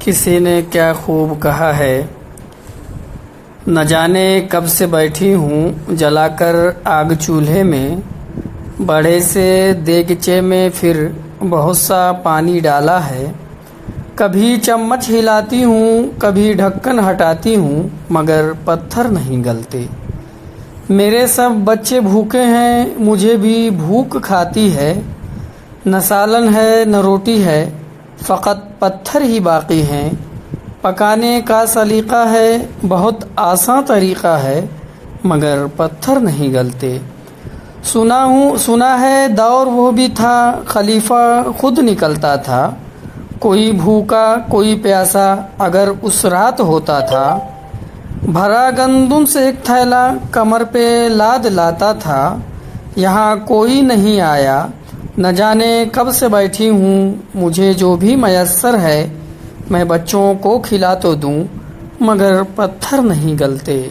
کسی نے کیا خوب کہا ہے، نہ جانے کب سے بیٹھی ہوں جلا کر آگ چولہے میں، بڑے سے دیگچے میں پھر بہت سا پانی ڈالا ہے، کبھی چمچ ہلاتی ہوں کبھی ڈھکن ہٹاتی ہوں مگر پتھر نہیں گلتے۔ میرے سب بچے بھوکے ہیں، مجھے بھی بھوک کھاتی ہے، نہ سالن ہے نہ روٹی ہے، فقط پتھر ہی باقی ہیں۔ پکانے کا سلیقہ ہے، بہت آسان طریقہ ہے، مگر پتھر نہیں گلتے۔ سنا ہے دور وہ بھی تھا، خلیفہ خود نکلتا تھا، کوئی بھوکا کوئی پیاسا اگر اس رات ہوتا تھا، بھرا گندم سے ایک تھیلا کمر پہ لاد لاتا تھا۔ یہاں کوئی نہیں آیا، نہ جانے کب سے بیٹھی ہوں، مجھے جو بھی میسر ہے میں بچوں کو کھلا تو دوں، مگر پتھر نہیں گلتے۔